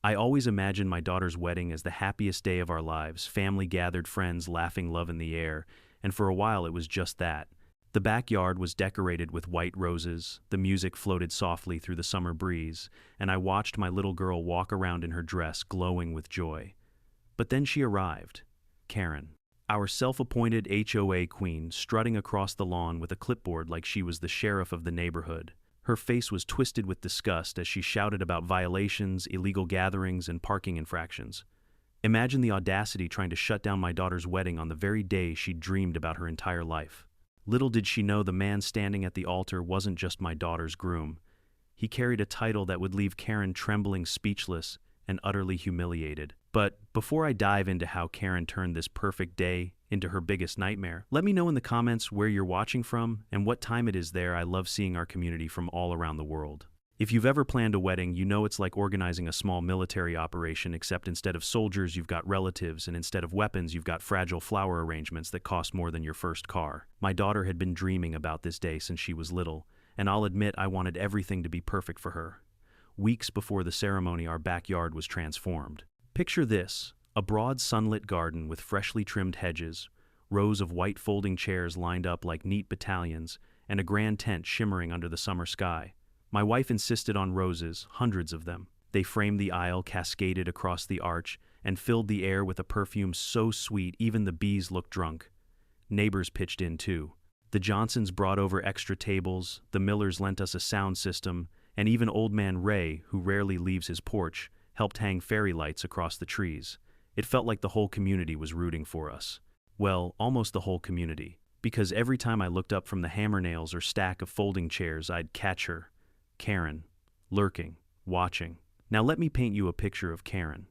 I always imagined my daughter's wedding as the happiest day of our lives, family gathered, friends laughing, love in the air, and for a while it was just that. The backyard was decorated with white roses, the music floated softly through the summer breeze, and I watched my little girl walk around in her dress, glowing with joy. But then she arrived, Karen, our self-appointed HOA queen, strutting across the lawn with a clipboard like she was the sheriff of the neighborhood. Her face was twisted with disgust as she shouted about violations, illegal gatherings, and parking infractions. Imagine the audacity trying to shut down my daughter's wedding on the very day she'd dreamed about her entire life. Little did she know the man standing at the altar wasn't just my daughter's groom. He carried a title that would leave Karen trembling, speechless, and utterly humiliated. But before I dive into how Karen turned this perfect day into her biggest nightmare, let me know in the comments where you're watching from and what time it is there. I love seeing our community from all around the world. If you've ever planned a wedding, you know it's like organizing a small military operation, except instead of soldiers, you've got relatives, and instead of weapons, you've got fragile flower arrangements that cost more than your first car. My daughter had been dreaming about this day since she was little, and I'll admit I wanted everything to be perfect for her. Weeks before the ceremony, our backyard was transformed. Picture this: a broad sunlit garden with freshly trimmed hedges, rows of white folding chairs lined up like neat battalions, and a grand tent shimmering under the summer sky. My wife insisted on roses, hundreds of them. They framed the aisle, cascaded across the arch, and filled the air with a perfume so sweet even the bees looked drunk. Neighbors pitched in too. The Johnsons brought over extra tables, the Millers lent us a sound system, and even old man Ray, who rarely leaves his porch, helped hang fairy lights across the trees. It felt like the whole community was rooting for us. Well, almost the whole community. Because every time I looked up from the hammer nails or stack of folding chairs, I'd catch her, Karen, lurking, watching. Now let me paint you a picture of Karen.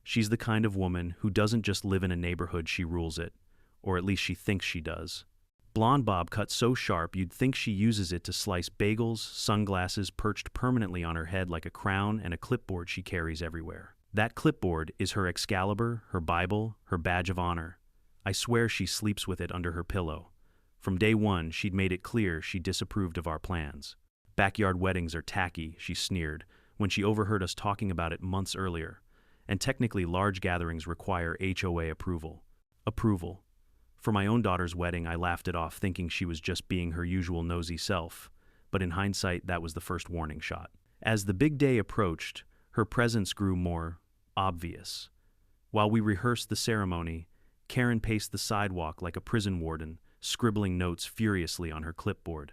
She's the kind of woman who doesn't just live in a neighborhood, she rules it. Or at least she thinks she does. Blonde bob cut so sharp you'd think she uses it to slice bagels, sunglasses perched permanently on her head like a crown, and a clipboard she carries everywhere. That clipboard is her Excalibur, her Bible, her badge of honor. I swear she sleeps with it under her pillow. From day one, she'd made it clear she disapproved of our plans. Backyard weddings are tacky, she sneered, when she overheard us talking about it months earlier. And technically large gatherings require HOA approval. Approval. For my own daughter's wedding, I laughed it off, thinking she was just being her usual nosy self. But in hindsight, that was the first warning shot. As the big day approached, her presence grew more obvious. While we rehearsed the ceremony, Karen paced the sidewalk like a prison warden, scribbling notes furiously on her clipboard.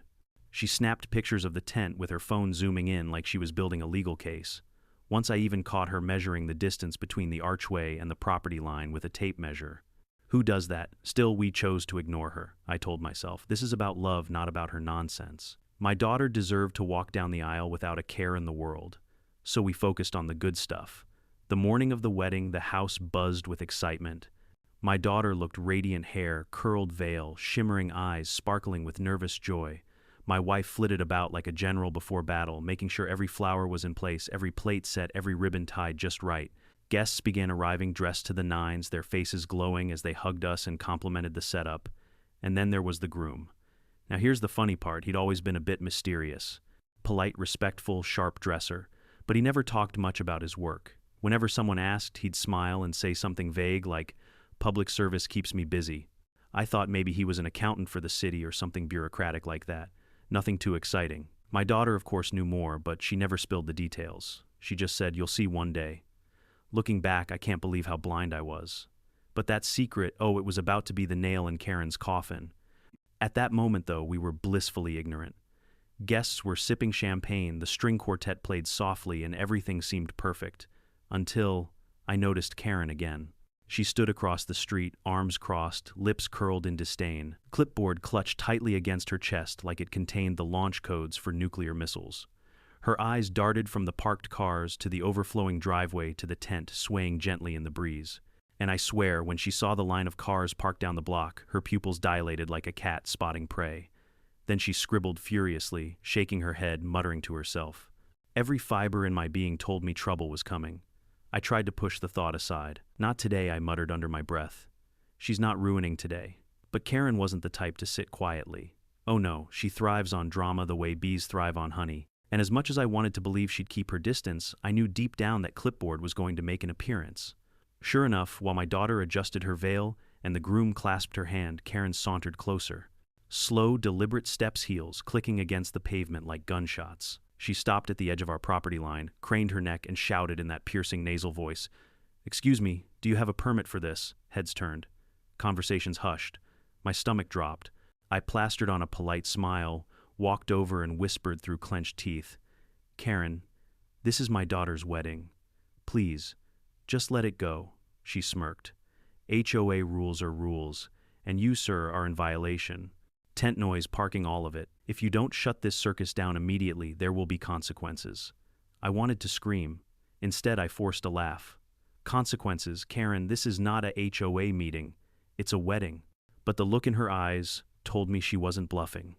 She snapped pictures of the tent with her phone zooming in like she was building a legal case. Once I even caught her measuring the distance between the archway and the property line with a tape measure. Who does that? Still, we chose to ignore her, I told myself. This is about love, not about her nonsense. My daughter deserved to walk down the aisle without a care in the world. So we focused on the good stuff. The morning of the wedding, the house buzzed with excitement. My daughter looked radiant, hair, curled veil, shimmering eyes sparkling with nervous joy. My wife flitted about like a general before battle, making sure every flower was in place, every plate set, every ribbon tied just right. Guests began arriving dressed to the nines, their faces glowing as they hugged us and complimented the setup. And then there was the groom. Now here's the funny part, he'd always been a bit mysterious. Polite, respectful, sharp dresser, but he never talked much about his work. Whenever someone asked, he'd smile and say something vague like, "Public service keeps me busy." I thought maybe he was an accountant for the city or something bureaucratic like that. Nothing too exciting. My daughter, of course, knew more, but she never spilled the details. She just said, "You'll see one day." Looking back, I can't believe how blind I was. But that secret, it was about to be the nail in Karen's coffin. At that moment, though, we were blissfully ignorant. Guests were sipping champagne, the string quartet played softly, and everything seemed perfect. Until I noticed Karen again. She stood across the street, arms crossed, lips curled in disdain, clipboard clutched tightly against her chest like it contained the launch codes for nuclear missiles. Her eyes darted from the parked cars to the overflowing driveway to the tent swaying gently in the breeze. And I swear, when she saw the line of cars parked down the block, her pupils dilated like a cat spotting prey. Then she scribbled furiously, shaking her head, muttering to herself. Every fiber in my being told me trouble was coming. I tried to push the thought aside. "Not today," I muttered under my breath. "She's not ruining today." But Karen wasn't the type to sit quietly. Oh no, she thrives on drama the way bees thrive on honey. And as much as I wanted to believe she'd keep her distance, I knew deep down that clipboard was going to make an appearance. Sure enough, while my daughter adjusted her veil and the groom clasped her hand, Karen sauntered closer. Slow, deliberate steps, heels clicking against the pavement like gunshots. She stopped at the edge of our property line, craned her neck, and shouted in that piercing nasal voice, "Excuse me, do you have a permit for this?" Heads turned. Conversations hushed. My stomach dropped. I plastered on a polite smile, walked over and whispered through clenched teeth, "Karen, this is my daughter's wedding. Please, just let it go." She smirked. "HOA rules are rules, and you, sir, are in violation. Tent noise, parking, all of it. If you don't shut this circus down immediately, there will be consequences." I wanted to scream. Instead, I forced a laugh. "Consequences? Karen, this is not a HOA meeting. It's a wedding." But the look in her eyes told me she wasn't bluffing.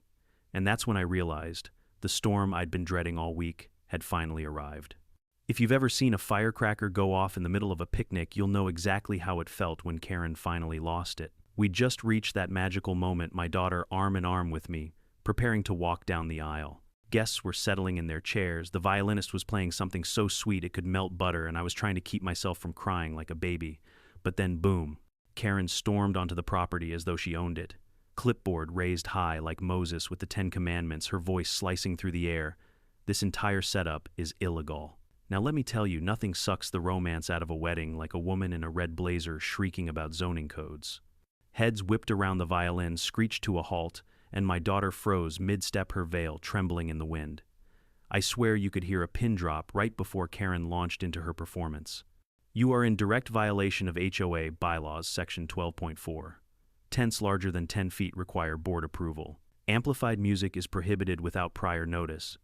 And that's when I realized the storm I'd been dreading all week had finally arrived. If you've ever seen a firecracker go off in the middle of a picnic, you'll know exactly how it felt when Karen finally lost it. We'd just reached that magical moment, my daughter arm in arm with me, preparing to walk down the aisle. Guests were settling in their chairs, the violinist was playing something so sweet it could melt butter, and I was trying to keep myself from crying like a baby. But then boom, Karen stormed onto the property as though she owned it. Clipboard raised high like Moses with the 10 Commandments, her voice slicing through the air. "This entire setup is illegal. Now let me tell you, nothing sucks the romance out of a wedding like a woman in a red blazer shrieking about zoning codes." Heads whipped around the violin, screeched to a halt, and my daughter froze mid-step, her veil trembling in the wind. I swear you could hear a pin drop right before Karen launched into her performance. "You are in direct violation of HOA bylaws, section 12.4. Tents larger than 10 feet require board approval. Amplified music is prohibited without prior notice.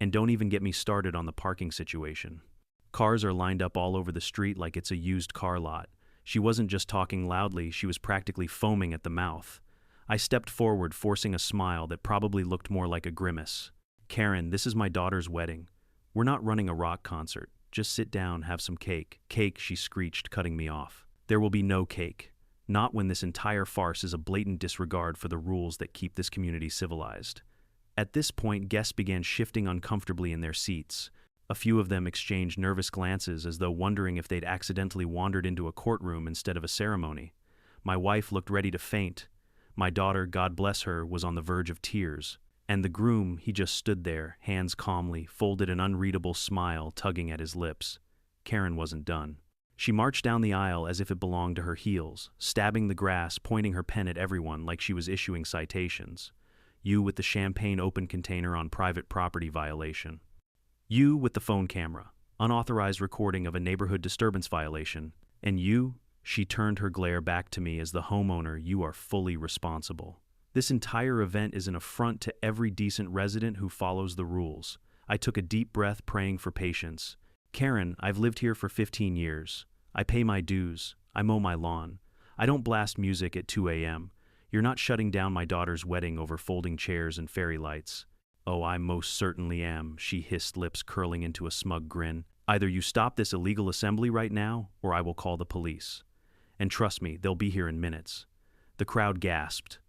And don't even get me started on the parking situation. Cars are lined up all over the street like it's a used car lot." She wasn't just talking loudly, she was practically foaming at the mouth. I stepped forward, forcing a smile that probably looked more like a grimace. "Karen, this is my daughter's wedding. We're not running a rock concert. Just sit down, have some cake." "Cake," she screeched, cutting me off. "There will be no cake. Not when this entire farce is a blatant disregard for the rules that keep this community civilized." At this point, guests began shifting uncomfortably in their seats. A few of them exchanged nervous glances as though wondering if they'd accidentally wandered into a courtroom instead of a ceremony. My wife looked ready to faint. My daughter, God bless her, was on the verge of tears. And the groom, he just stood there, hands calmly, folded, an unreadable smile tugging at his lips. Karen wasn't done. She marched down the aisle as if it belonged to her heels, stabbing the grass, pointing her pen at everyone like she was issuing citations. "You with the champagne open container on private property violation. You with the phone camera, unauthorized recording of a neighborhood disturbance violation. And you," she turned her glare back to me as the homeowner, "you are fully responsible. This entire event is an affront to every decent resident who follows the rules." I took a deep breath, praying for patience. "Karen, I've lived here for 15 years. I pay my dues. I mow my lawn. I don't blast music at 2 a.m. You're not shutting down my daughter's wedding over folding chairs and fairy lights." "Oh, I most certainly am," she hissed, lips curling into a smug grin. "Either you stop this illegal assembly right now, or I will call the police. And trust me, they'll be here in minutes." The crowd gasped.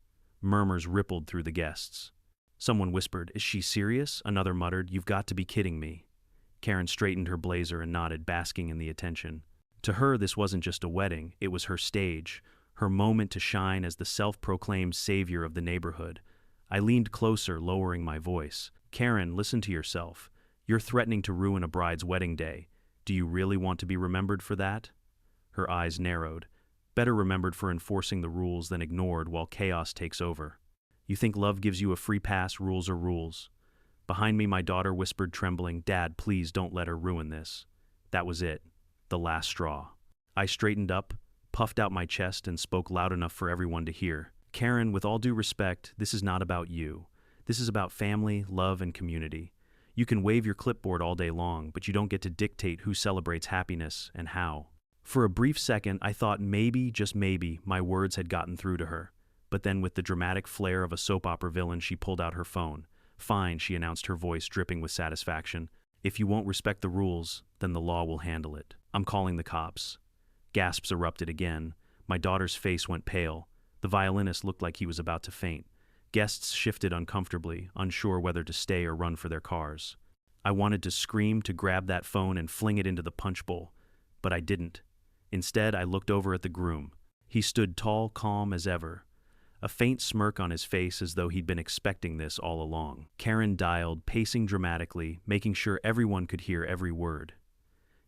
Murmurs rippled through the guests. Someone whispered, "Is she serious?" Another muttered, "You've got to be kidding me." Karen straightened her blazer and nodded, basking in the attention. To her, this wasn't just a wedding, it was her stage, her moment to shine as the self-proclaimed savior of the neighborhood. I leaned closer, lowering my voice. "Karen, listen to yourself. You're threatening to ruin a bride's wedding day. Do you really want to be remembered for that?" Her eyes narrowed. "Better remembered for enforcing the rules than ignored while chaos takes over. You think love gives you a free pass? Rules are rules." Behind me, my daughter whispered, trembling, "Dad, please don't let her ruin this." That was it. The last straw. I straightened up, puffed out my chest, and spoke loud enough for everyone to hear. "Karen, with all due respect, this is not about you. This is about family, love, and community. You can wave your clipboard all day long, but you don't get to dictate who celebrates happiness and how." For a brief second, I thought maybe, just maybe, my words had gotten through to her. But then, with the dramatic flair of a soap opera villain, she pulled out her phone. "Fine," she announced, her voice dripping with satisfaction. "If you won't respect the rules, then the law will handle it. I'm calling the cops." Gasps erupted again. My daughter's face went pale. The violinist looked like he was about to faint. Guests shifted uncomfortably, unsure whether to stay or run for their cars. I wanted to scream, to grab that phone and fling it into the punch bowl, but I didn't. Instead, I looked over at the groom. He stood tall, calm as ever, a faint smirk on his face as though he'd been expecting this all along. Karen dialed, pacing dramatically, making sure everyone could hear every word.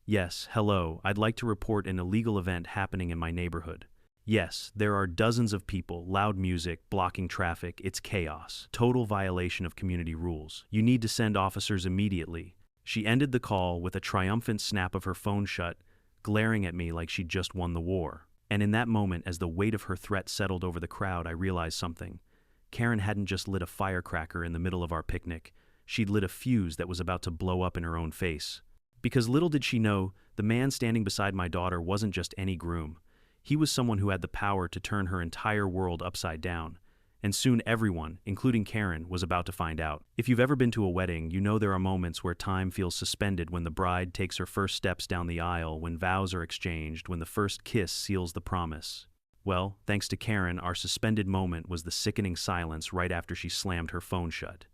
Yes, hello, I'd like to report an illegal event happening in my neighborhood. Yes, there are dozens of people, loud music, blocking traffic, it's chaos. Total violation of community rules. You need to send officers immediately. She ended the call with a triumphant snap of her phone shut, glaring at me like she'd just won the war. And in that moment, as the weight of her threat settled over the crowd, I realized something. Karen hadn't just lit a firecracker in the middle of our picnic. She'd lit a fuse that was about to blow up in her own face. Because little did she know, the man standing beside my daughter wasn't just any groom. He was someone who had the power to turn her entire world upside down. And soon everyone, including Karen, was about to find out. If you've ever been to a wedding, you know there are moments where time feels suspended, when the bride takes her first steps down the aisle, when vows are exchanged, when the first kiss seals the promise. Well, thanks to Karen, our suspended moment was the sickening silence right after she slammed her phone shut.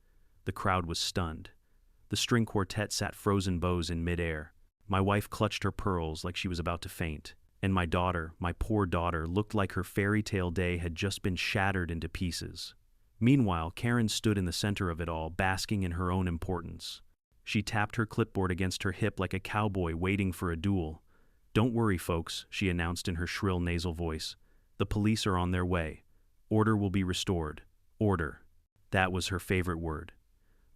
The crowd was stunned. The string quartet sat frozen bows in midair. My wife clutched her pearls like she was about to faint. And my daughter, my poor daughter, looked like her fairy tale day had just been shattered into pieces. Meanwhile, Karen stood in the center of it all, basking in her own importance. She tapped her clipboard against her hip like a cowboy waiting for a duel. "Don't worry, folks," she announced in her shrill nasal voice. "The police are on their way. Order will be restored. Order." That was her favorite word.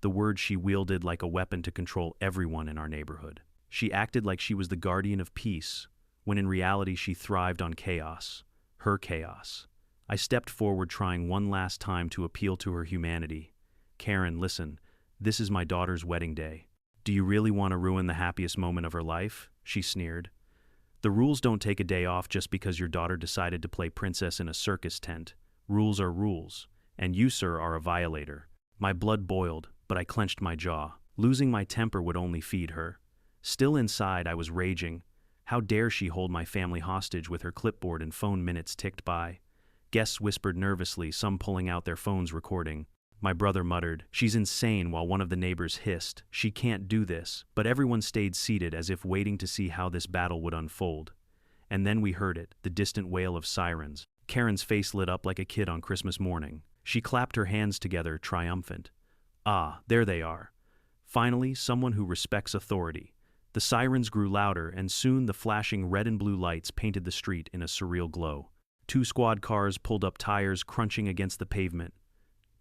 The word she wielded like a weapon to control everyone in our neighborhood. She acted like she was the guardian of peace, when in reality she thrived on chaos, her chaos. I stepped forward, trying one last time to appeal to her humanity. "Karen, listen, this is my daughter's wedding day. Do you really want to ruin the happiest moment of her life?" she sneered. "The rules don't take a day off just because your daughter decided to play princess in a circus tent. Rules are rules, and you, sir, are a violator." My blood boiled, but I clenched my jaw. Losing my temper would only feed her. Still inside, I was raging. How dare she hold my family hostage with her clipboard, and phone minutes ticked by. Guests whispered nervously, some pulling out their phones recording. My brother muttered, "She's insane," while one of the neighbors hissed, "She can't do this." But everyone stayed seated as if waiting to see how this battle would unfold. And then we heard it, the distant wail of sirens. Karen's face lit up like a kid on Christmas morning. She clapped her hands together, triumphant. Ah, there they are. Finally, someone who respects authority. The sirens grew louder, and soon the flashing red and blue lights painted the street in a surreal glow. 2 squad cars pulled up, tires crunching against the pavement.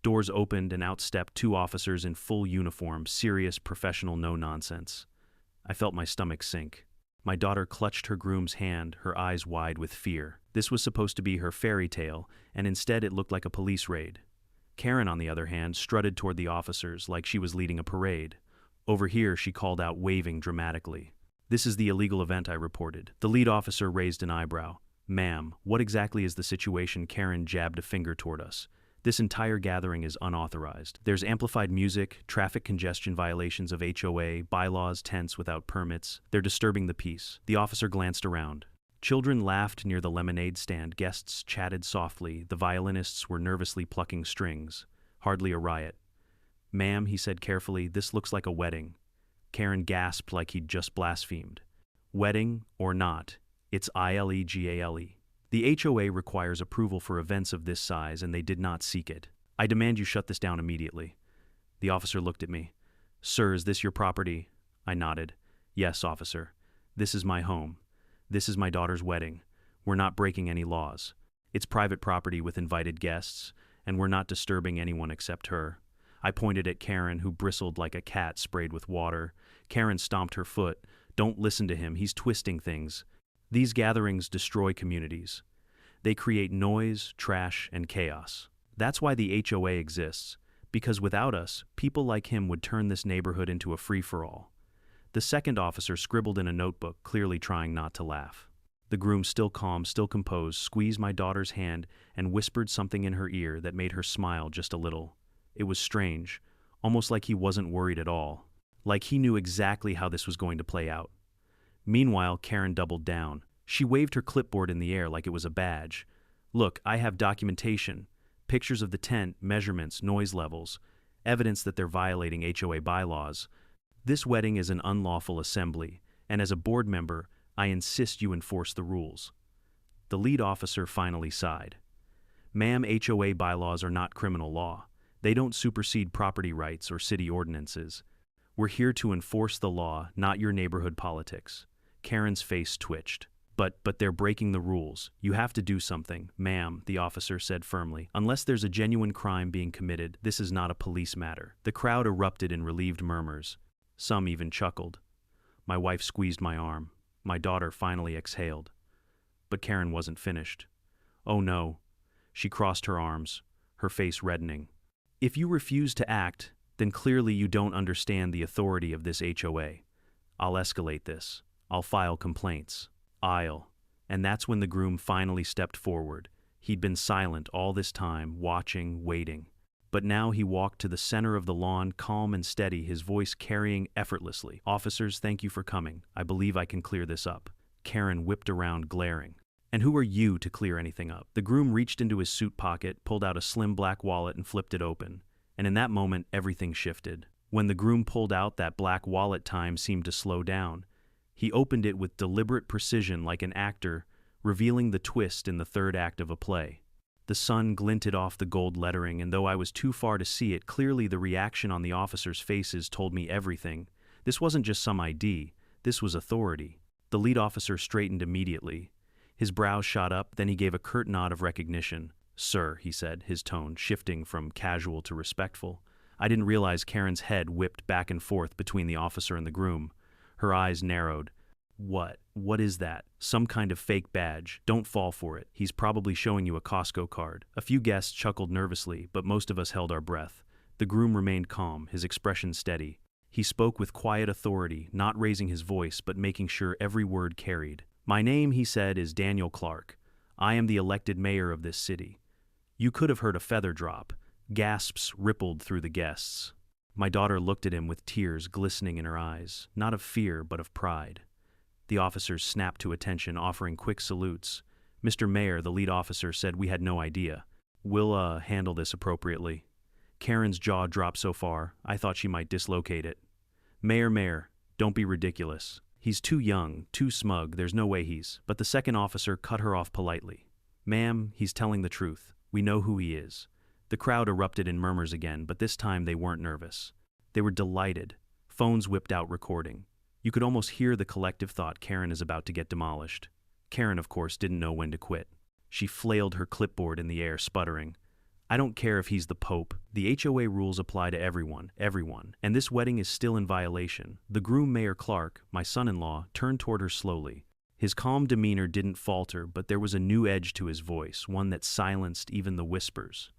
Doors opened, and out stepped 2 officers in full uniform, serious, professional, no nonsense. I felt my stomach sink. My daughter clutched her groom's hand, her eyes wide with fear. This was supposed to be her fairy tale, and instead it looked like a police raid. Karen, on the other hand, strutted toward the officers like she was leading a parade. Over here, she called out, waving dramatically. "This is the illegal event," I reported. The lead officer raised an eyebrow. "Ma'am, what exactly is the situation?" Karen jabbed a finger toward us. "This entire gathering is unauthorized. There's amplified music, traffic congestion violations of HOA, bylaws, tents without permits. They're disturbing the peace." The officer glanced around. Children laughed near the lemonade stand, guests chatted softly, the violinists were nervously plucking strings. Hardly a riot. "Ma'am," he said carefully, "this looks like a wedding." Karen gasped like he'd just blasphemed. "Wedding or not, it's illegal. The HOA requires approval for events of this size, and they did not seek it. I demand you shut this down immediately." The officer looked at me. "Sir, is this your property?" I nodded. "Yes, officer. This is my home. This is my daughter's wedding. We're not breaking any laws. It's private property with invited guests, and we're not disturbing anyone except her." I pointed at Karen, who bristled like a cat sprayed with water. Karen stomped her foot. "Don't listen to him, he's twisting things. These gatherings destroy communities. They create noise, trash, and chaos. That's why the HOA exists, because without us, people like him would turn this neighborhood into a free-for-all." The second officer scribbled in a notebook, clearly trying not to laugh. The groom, still calm, still composed, squeezed my daughter's hand and whispered something in her ear that made her smile just a little. It was strange, almost like he wasn't worried at all, like he knew exactly how this was going to play out. Meanwhile, Karen doubled down. She waved her clipboard in the air like it was a badge. "Look, I have documentation, pictures of the tent, measurements, noise levels, evidence that they're violating HOA bylaws. This wedding is an unlawful assembly, and as a board member, I insist you enforce the rules. The lead officer finally sighed. Ma'am, HOA bylaws are not criminal law. They don't supersede property rights or city ordinances. We're here to enforce the law, not your neighborhood politics. Karen's face twitched. But they're breaking the rules. You have to do something, ma'am, the officer said firmly. Unless there's a genuine crime being committed, this is not a police matter. The crowd erupted in relieved murmurs. Some even chuckled. My wife squeezed my arm. My daughter finally exhaled. But Karen wasn't finished. Oh no. She crossed her arms, her face reddening. If you refuse to act, then clearly you don't understand the authority of this HOA. I'll escalate this. I'll file complaints. And that's when the groom finally stepped forward. He'd been silent all this time, watching, waiting. But now he walked to the center of the lawn, calm and steady, his voice carrying effortlessly. Officers, thank you for coming. I believe I can clear this up. Karen whipped around, glaring. And who are you to clear anything up? The groom reached into his suit pocket, pulled out a slim black wallet and flipped it open. And in that moment, everything shifted. When the groom pulled out that black wallet, time seemed to slow down. He opened it with deliberate precision like an actor, revealing the twist in the third act of a play. The sun glinted off the gold lettering, and though I was too far to see it, clearly the reaction on the officers' faces told me everything. This wasn't just some ID, this was authority. The lead officer straightened immediately. His brows shot up, then he gave a curt nod of recognition. Sir, he said, his tone shifting from casual to respectful. I didn't realize Karen's head whipped back and forth between the officer and the groom. Her eyes narrowed. What is that? Some kind of fake badge. Don't fall for it. He's probably showing you a Costco card. A few guests chuckled nervously, but most of us held our breath. The groom remained calm, his expression steady. He spoke with quiet authority, not raising his voice, but making sure every word carried. My name, he said, is Daniel Clark. I am the elected mayor of this city. You could have heard a feather drop. Gasps rippled through the guests. My daughter looked at him with tears glistening in her eyes, not of fear, but of pride. The officers snapped to attention, offering quick salutes. Mr. Mayor, the lead officer, said we had no idea. We'll handle this appropriately. Karen's jaw dropped so far, I thought she might dislocate it. Mayor, don't be ridiculous. He's too young, too smug, there's no way he's... But the second officer cut her off politely. Ma'am, he's telling the truth. We know who he is. The crowd erupted in murmurs again, but this time they weren't nervous. They were delighted. Phones whipped out recording. You could almost hear the collective thought, Karen is about to get demolished. Karen, of course, didn't know when to quit. She flailed her clipboard in the air, sputtering. I don't care if he's the Pope. The HOA rules apply to everyone, and this wedding is still in violation. The groom, Mayor Clark, my son-in-law, turned toward her slowly. His calm demeanor didn't falter, but there was a new edge to his voice, one that silenced even the whispers.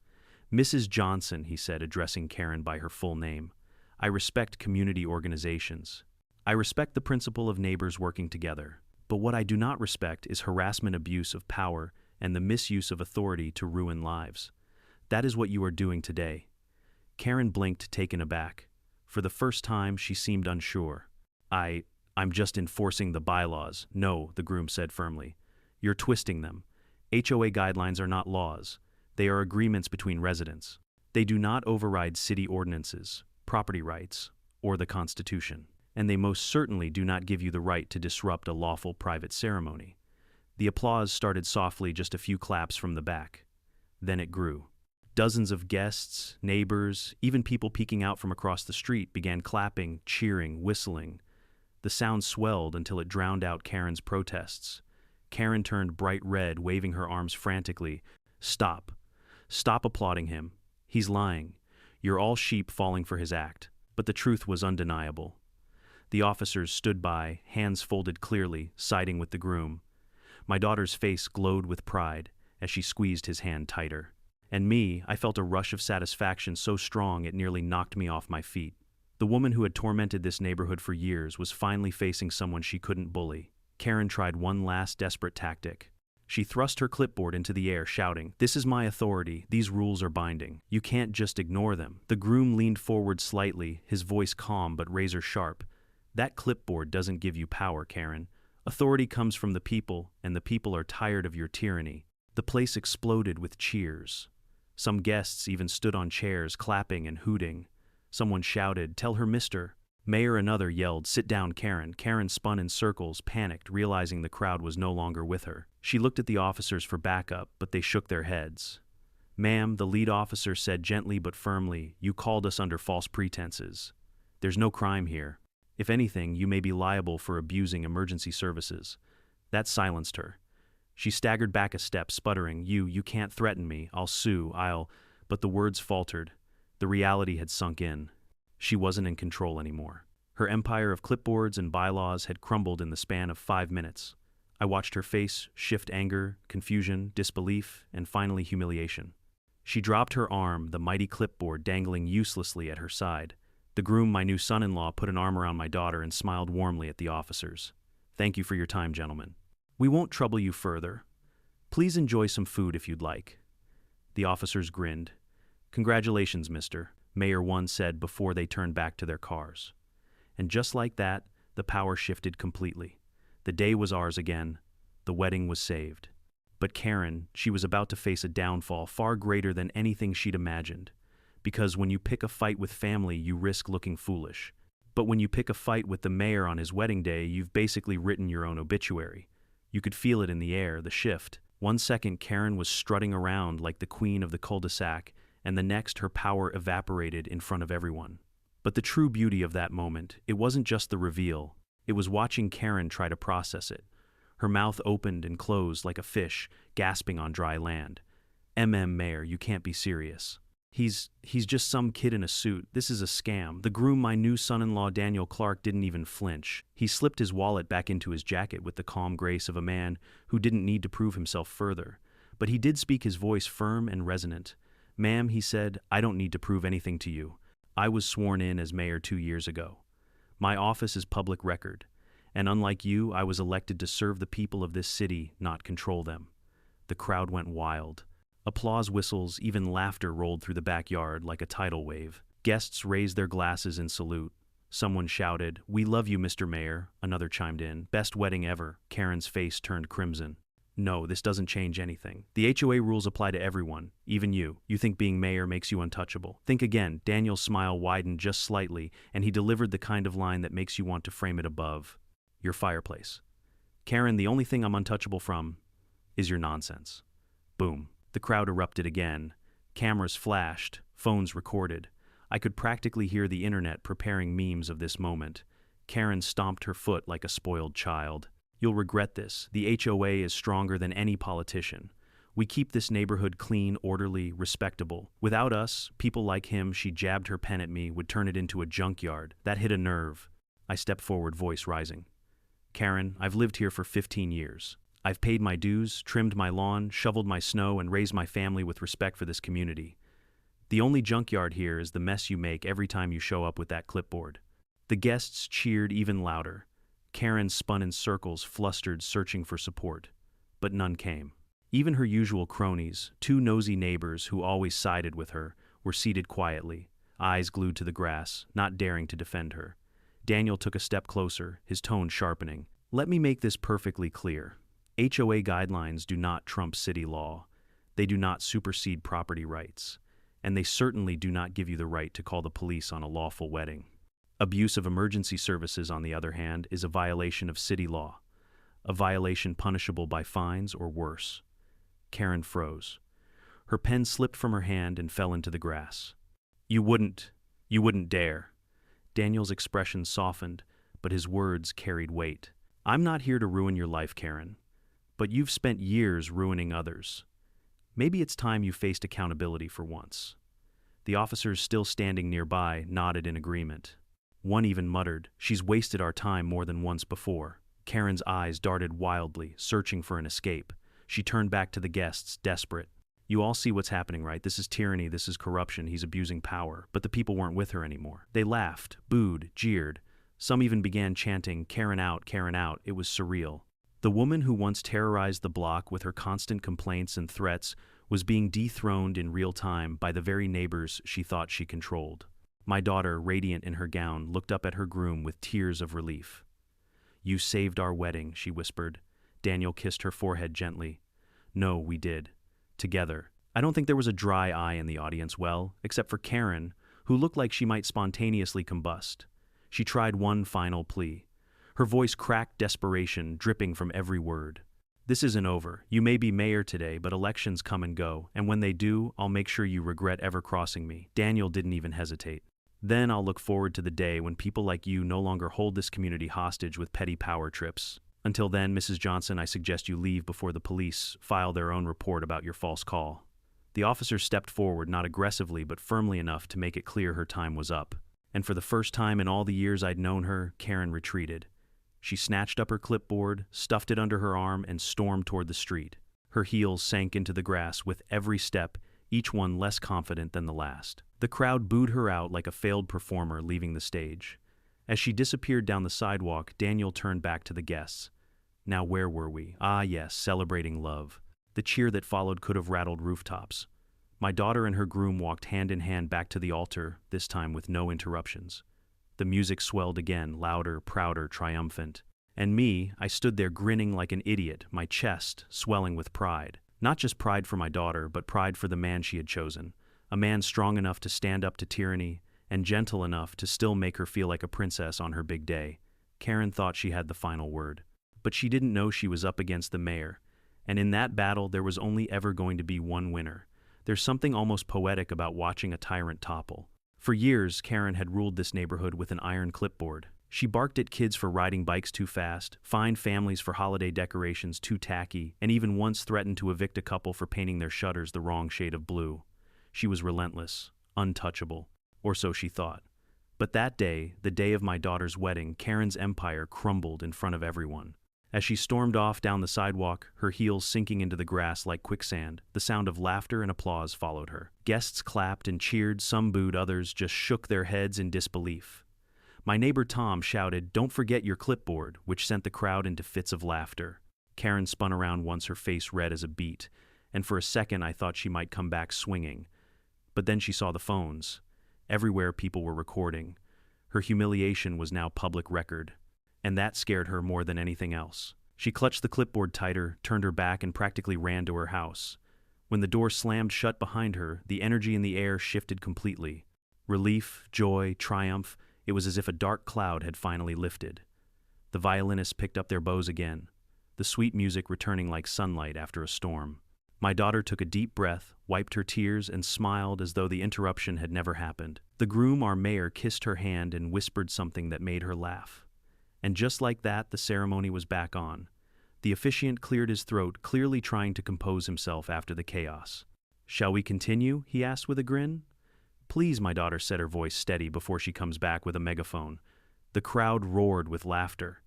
Mrs. Johnson, he said, addressing Karen by her full name, I respect community organizations. I respect the principle of neighbors working together. But what I do not respect is harassment, abuse of power, and the misuse of authority to ruin lives. That is what you are doing today. Karen blinked, taken aback. For the first time, she seemed unsure. I'm just enforcing the bylaws. No, the groom said firmly. You're twisting them. HOA guidelines are not laws. They are agreements between residents. They do not override city ordinances, property rights, or the Constitution. And they most certainly do not give you the right to disrupt a lawful private ceremony. The applause started softly, just a few claps from the back. Then it grew. Dozens of guests, neighbors, even people peeking out from across the street began clapping, cheering, whistling. The sound swelled until it drowned out Karen's protests. Karen turned bright red, waving her arms frantically. Stop. Stop applauding him. He's lying. You're all sheep falling for his act. But the truth was undeniable. The officers stood by, hands folded clearly, siding with the groom. My daughter's face glowed with pride as she squeezed his hand tighter. And me, I felt a rush of satisfaction so strong it nearly knocked me off my feet. The woman who had tormented this neighborhood for years was finally facing someone she couldn't bully. Karen tried one last desperate tactic. She thrust her clipboard into the air, shouting, "This is my authority. These rules are binding. You can't just ignore them." The groom leaned forward slightly, his voice calm but razor sharp. That clipboard doesn't give you power, Karen. Authority comes from the people, and the people are tired of your tyranny. The place exploded with cheers. Some guests even stood on chairs, clapping and hooting. Someone shouted, "Tell her, Mr. Mayor another yelled, "Sit down, Karen." Karen spun in circles, panicked, realizing the crowd was no longer with her. She looked at the officers for backup, but they shook their heads. "Ma'am," the lead officer said gently but firmly, "you called us under false pretenses. There's no crime here. If anything, you may be liable for abusing emergency services." That silenced her. She staggered back a step, sputtering, You can't threaten me. I'll sue, But the words faltered. The reality had sunk in. She wasn't in control anymore. Her empire of clipboards and bylaws had crumbled in the span of 5 minutes. I watched her face shift anger, confusion, disbelief, and finally humiliation. She dropped her arm, the mighty clipboard dangling uselessly at her side. The groom, my new son-in-law, put an arm around my daughter and smiled warmly at the officers. "Thank you for your time, gentlemen. We won't trouble you further. Please enjoy some food if you'd like." The officers grinned. "Congratulations, mister," Mayor 1 said before they turned back to their cars. And just like that, the power shifted completely. The day was ours again. The wedding was saved. But Karen, she was about to face a downfall far greater than anything she'd imagined. Because when you pick a fight with family, you risk looking foolish. But when you pick a fight with the mayor on his wedding day, you've basically written your own obituary. You could feel it in the air, the shift. 1 second, Karen was strutting around like the queen of the cul-de-sac, and the next, her power evaporated in front of everyone. But the true beauty of that moment, it wasn't just the reveal. It was watching Karen try to process it. Her mouth opened and closed like a fish, gasping on dry land. Mayor, you can't be serious. He's just some kid in a suit. This is a scam." The groom, my new son-in-law Daniel Clark, didn't even flinch. He slipped his wallet back into his jacket with the calm grace of a man who didn't need to prove himself further. But he did speak, his voice firm and resonant. "Ma'am," he said, "I don't need to prove anything to you. I was sworn in as mayor 2 years ago. My office is public record. And unlike you, I was elected to serve the people of this city, not control them." The crowd went wild. Applause, whistles, even laughter rolled through the backyard like a tidal wave. Guests raised their glasses in salute. Someone shouted, "We love you, Mr. Mayor." Another chimed in, "Best wedding ever." Karen's face turned crimson. "No, this doesn't change anything. The HOA rules apply to everyone, even you. You think being mayor makes you untouchable. Think again." Daniel's smile widened just slightly, and he delivered the kind of line that makes you want to frame it above your fireplace. "Karen, the only thing I'm untouchable from is your nonsense." Boom. The crowd erupted again. Cameras flashed, phones recorded. I could practically hear the internet preparing memes of this moment. Karen stomped her foot like a spoiled child. "You'll regret this. The HOA is stronger than any politician. We keep this neighborhood clean, orderly, respectable. Without us, people like him," she jabbed her pen at me, "would turn it into a junkyard." That hit a nerve. I stepped forward, voice rising. "Karen, I've lived here for 15 years. I've paid my dues, trimmed my lawn, shoveled my snow, and raised my family with respect for this community. The only junkyard here is the mess you make every time you show up with that clipboard." The guests cheered even louder. Karen spun in circles, flustered, searching for support. But none came. Even her usual cronies, 2 nosy neighbors who always sided with her, were seated quietly, eyes glued to the grass, not daring to defend her. Daniel took a step closer, his tone sharpening. "Let me make this perfectly clear. HOA guidelines do not trump city law. They do not supersede property rights. And they certainly do not give you the right to call the police on a lawful wedding. Abuse of emergency services, on the other hand, is a violation of city law. A violation punishable by fines or worse." Karen froze. Her pen slipped from her hand and fell into the grass. You wouldn't dare." Daniel's expression softened, but his words carried weight. "I'm not here to ruin your life, Karen. But you've spent years ruining others. Maybe it's time you faced accountability for once." The officers, still standing nearby, nodded in agreement. One even muttered, "She's wasted our time more than once before." Karen's eyes darted wildly, searching for an escape. She turned back to the guests, desperate. "You all see what's happening, right? This is tyranny, this is corruption, he's abusing power." But the people weren't with her anymore. They laughed, booed, jeered. Some even began chanting, Karen out, Karen out." It was surreal. The woman who once terrorized the block with her constant complaints and threats was being dethroned in real time by the very neighbors she thought she controlled. My daughter, radiant in her gown, looked up at her groom with tears of relief. "You saved our wedding," she whispered. Daniel kissed her forehead gently. "No, we did. Together." I don't think there was a dry eye in the audience, well, except for Karen, who looked like she might spontaneously combust. She tried one final plea. Her voice cracked desperation, dripping from every word. "This isn't over. You may be mayor today, but elections come and go, and when they do, I'll make sure you regret ever crossing me." Daniel didn't even hesitate. "Then I'll look forward to the day when people like you no longer hold this community hostage with petty power trips. Until then, Mrs. Johnson, I suggest you leave before the police file their own report about your false call." The officer stepped forward, not aggressively but firmly enough to make it clear her time was up. And for the first time in all the years I'd known her, Karen retreated. She snatched up her clipboard, stuffed it under her arm, and stormed toward the street. Her heels sank into the grass with every step, each one less confident than the last. The crowd booed her out like a failed performer leaving the stage. As she disappeared down the sidewalk, Daniel turned back to the guests. Now where were we? Ah yes, celebrating love. The cheer that followed could have rattled rooftops. My daughter and her groom walked hand in hand back to the altar, this time with no interruptions. The music swelled again, louder, prouder, triumphant. And me, I stood there grinning like an idiot, my chest swelling with pride. Not just pride for my daughter, but pride for the man she had chosen. A man strong enough to stand up to tyranny, and gentle enough to still make her feel like a princess on her big day. Karen thought she had the final word. But she didn't know she was up against the mayor. And in that battle, there was only ever going to be one winner. There's something almost poetic about watching a tyrant topple. For years, Karen had ruled this neighborhood with an iron clipboard. She barked at kids for riding bikes too fast, fined families for holiday decorations too tacky, and even once threatened to evict a couple for painting their shutters the wrong shade of blue. She was relentless, untouchable, or so she thought. But that day, the day of my daughter's wedding, Karen's empire crumbled in front of everyone. As she stormed off down the sidewalk, her heels sinking into the grass like quicksand, the sound of laughter and applause followed her. Guests clapped and cheered, some booed, others just shook their heads in disbelief. My neighbor Tom shouted, "Don't forget your clipboard," which sent the crowd into fits of laughter. Karen spun around once, her face red as a beet, and for a second I thought she might come back swinging. But then she saw the phones. Everywhere people were recording. Her humiliation was now public record. And that scared her more than anything else. She clutched the clipboard tighter, turned her back, and practically ran to her house. When the door slammed shut behind her, the energy in the air shifted completely. Relief, joy, triumph, it was as if a dark cloud had finally lifted. The violinists picked up their bows again, the sweet music returning like sunlight after a storm. My daughter took a deep breath, wiped her tears, and smiled as though the interruption had never happened. The groom, our mayor, kissed her hand and whispered something that made her laugh. And just like that, the ceremony was back on. The officiant cleared his throat, clearly trying to compose himself after the chaos. "Shall we continue?" he asked with a grin. "Please," my daughter said, her voice steady before she comes back with a megaphone. The crowd roared with laughter.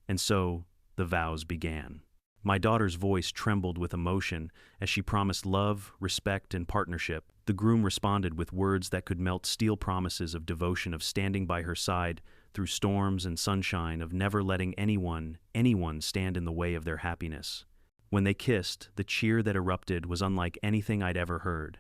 And so, the vows began. My daughter's voice trembled with emotion as she promised love, respect, and partnership. The groom responded with words that could melt steel, promises of devotion, of standing by her side through storms and sunshine, of never letting anyone stand in the way of their happiness. When they kissed, the cheer that erupted was unlike anything I'd ever heard.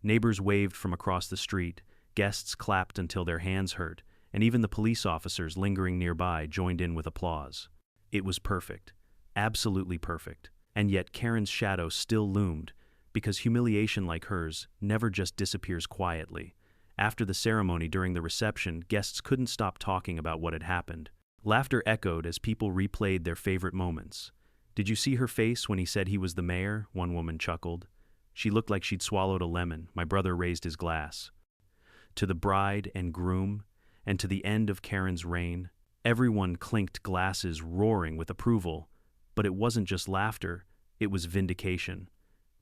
Neighbors waved from across the street, guests clapped until their hands hurt, and even the police officers lingering nearby joined in with applause. It was perfect. Absolutely perfect. And yet Karen's shadow still loomed, because humiliation like hers never just disappears quietly. After the ceremony, during the reception, guests couldn't stop talking about what had happened. Laughter echoed as people replayed their favorite moments. "Did you see her face when he said he was the mayor?" one woman chuckled. "She looked like she'd swallowed a lemon." My brother raised his glass. To the bride and groom, and to the end of Karen's reign, everyone clinked glasses, roaring with approval. But it wasn't just laughter, it was vindication.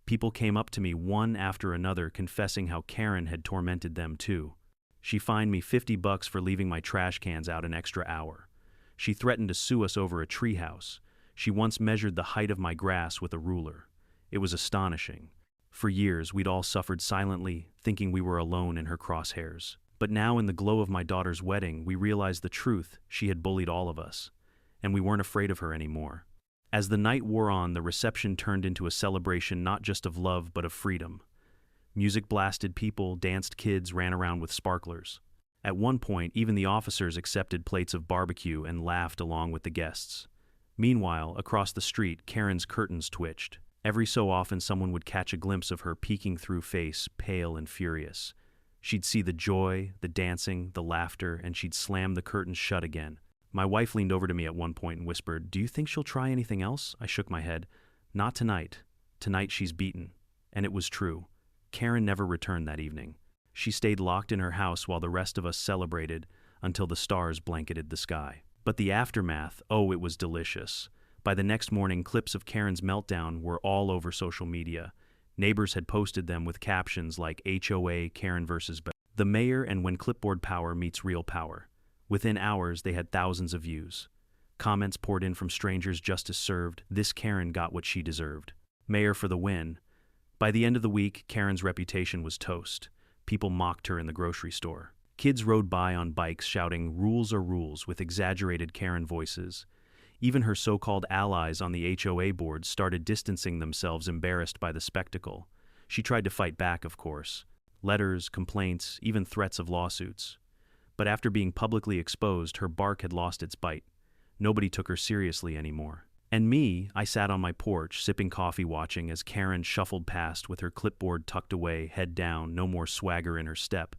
People came up to me one after another confessing how Karen had tormented them too. She fined me $50 for leaving my trash cans out an extra hour. She threatened to sue us over a treehouse. She once measured the height of my grass with a ruler. It was astonishing. For years, we'd all suffered silently, thinking we were alone in her crosshairs. But now, in the glow of my daughter's wedding, we realized the truth: she had bullied all of us. And we weren't afraid of her anymore. As the night wore on, the reception turned into a celebration not just of love, but of freedom. Music blasted, people danced, kids ran around with sparklers. At one point, even the officers accepted plates of barbecue and laughed along with the guests. Meanwhile, across the street, Karen's curtains twitched. Every so often, someone would catch a glimpse of her peeking through, face pale and furious. She'd see the joy, the dancing, the laughter, and she'd slam the curtains shut again. My wife leaned over to me at one point and whispered, "Do you think she'll try anything else?" I shook my head. "Not tonight. Tonight she's beaten." And it was true. Karen never returned that evening. She stayed locked in her house while the rest of us celebrated until the stars blanketed the sky. But the aftermath, oh, it was delicious. By the next morning, clips of Karen's meltdown were all over social media. Neighbors had posted them with captions like HOA, Karen versus the mayor, and when clipboard power meets real power. Within hours, they had thousands of views. Comments poured in from strangers, "Justice served. This Karen got what she deserved. Mayor for the win." By the end of the week, Karen's reputation was toast. People mocked her in the grocery store. Kids rode by on bikes shouting, "Rules are rules," with exaggerated Karen voices. Even her so-called allies on the HOA board started distancing themselves, embarrassed by the spectacle. She tried to fight back, of course. Letters, complaints, even threats of lawsuits. But after being publicly exposed, her bark had lost its bite. Nobody took her seriously anymore. And me, I sat on my porch, sipping coffee, watching as Karen shuffled past with her clipboard tucked away, head down, no more swagger in her step.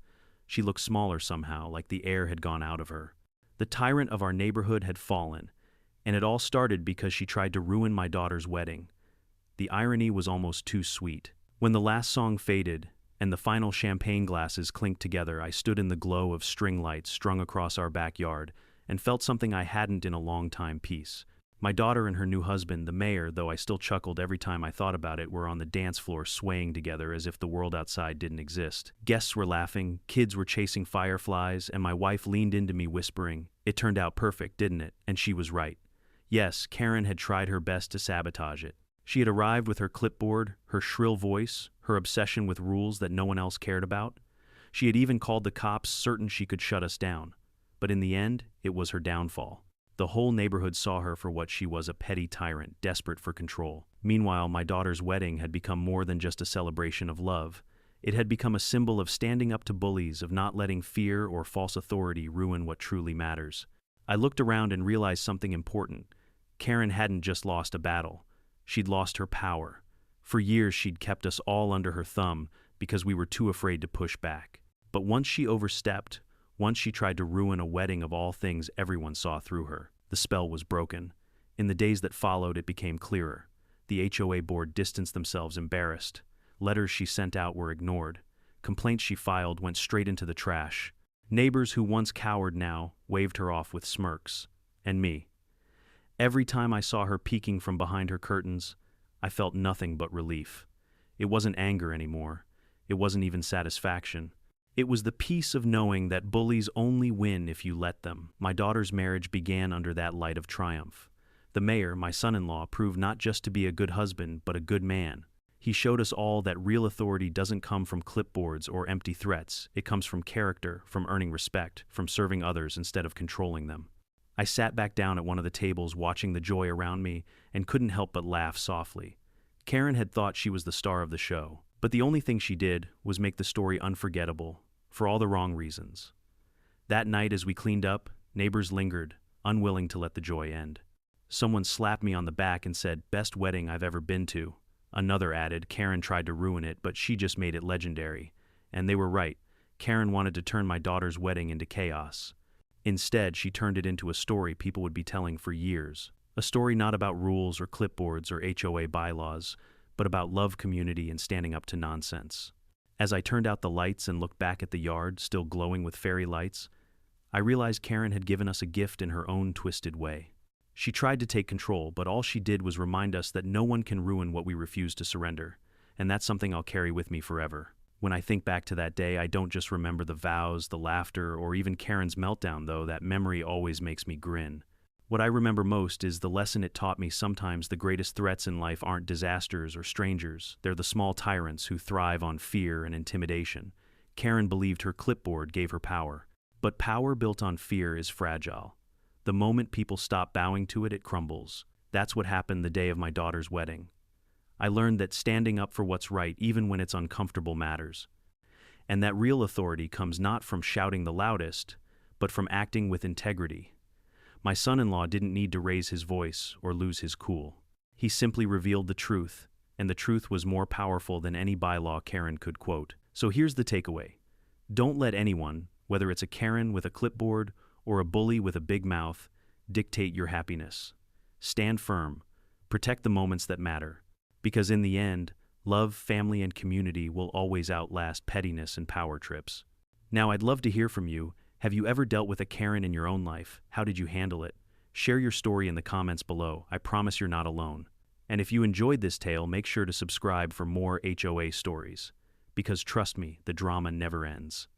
She looked smaller somehow, like the air had gone out of her. The tyrant of our neighborhood had fallen, and it all started because she tried to ruin my daughter's wedding. The irony was almost too sweet. When the last song faded, and the final champagne glasses clinked together, I stood in the glow of string lights strung across our backyard and felt something I hadn't in a long time: peace. My daughter and her new husband, the mayor, though I still chuckled every time I thought about it, were on the dance floor swaying together as if the world outside didn't exist. Guests were laughing, kids were chasing fireflies, and my wife leaned into me whispering, "It turned out perfect, didn't it?" And she was right. Yes, Karen had tried her best to sabotage it. She had arrived with her clipboard, her shrill voice, her obsession with rules that no one else cared about. She had even called the cops, certain she could shut us down. But in the end, it was her downfall. The whole neighborhood saw her for what she was: a petty tyrant, desperate for control. Meanwhile, my daughter's wedding had become more than just a celebration of love. It had become a symbol of standing up to bullies, of not letting fear or false authority ruin what truly matters. I looked around and realized something important. Karen hadn't just lost a battle. She'd lost her power. For years, she'd kept us all under her thumb because we were too afraid to push back. But once she overstepped, once she tried to ruin a wedding of all things, everyone saw through her. The spell was broken. In the days that followed, it became clearer. The HOA board distanced themselves, embarrassed. Letters she sent out were ignored. Complaints she filed went straight into the trash. Neighbors who once cowered now waved her off with smirks. And me. Every time I saw her peeking from behind her curtains, I felt nothing but relief. It wasn't anger anymore. It wasn't even satisfaction. It was the peace of knowing that bullies only win if you let them. My daughter's marriage began under that light of triumph. The mayor, my son-in-law, proved not just to be a good husband, but a good man. He showed us all that real authority doesn't come from clipboards or empty threats. It comes from character, from earning respect, from serving others instead of controlling them. I sat back down at one of the tables, watching the joy around me, and couldn't help but laugh softly. Karen had thought she was the star of the show, but the only thing she did was make the story unforgettable, for all the wrong reasons. That night, as we cleaned up, neighbors lingered, unwilling to let the joy end. Someone slapped me on the back and said, "Best wedding I've ever been to." Another added, "Karen tried to ruin it, but she just made it legendary." And they were right. Karen wanted to turn my daughter's wedding into chaos. Instead, she turned it into a story people would be telling for years. A story not about rules or clipboards or HOA bylaws, but about love, community, and standing up to nonsense. As I turned out the lights and looked back at the yard, still glowing with fairy lights, I realized Karen had given us a gift in her own twisted way. She tried to take control, but all she did was remind us that no one can ruin what we refuse to surrender, and that's something I'll carry with me forever. When I think back to that day, I don't just remember the vows, the laughter, or even Karen's meltdown, though that memory always makes me grin. What I remember most is the lesson it taught me: sometimes the greatest threats in life aren't disasters or strangers. They're the small tyrants who thrive on fear and intimidation. Karen believed her clipboard gave her power. But power built on fear is fragile. The moment people stop bowing to it, it crumbles. That's what happened the day of my daughter's wedding. I learned that standing up for what's right, even when it's uncomfortable, matters. And that real authority comes not from shouting the loudest, but from acting with integrity. My son-in-law didn't need to raise his voice or lose his cool. He simply revealed the truth, and the truth was more powerful than any bylaw Karen could quote. So here's the takeaway. Don't let anyone, whether it's a Karen with a clipboard or a bully with a big mouth, dictate your happiness. Stand firm. Protect the moments that matter. Because in the end, love, family, and community will always outlast pettiness and power trips. Now, I'd love to hear from you. Have you ever dealt with a Karen in your own life? How did you handle it? Share your story in the comments below. I promise you're not alone. And if you enjoyed this tale, make sure to subscribe for more HOA stories. Because trust me, the drama never ends.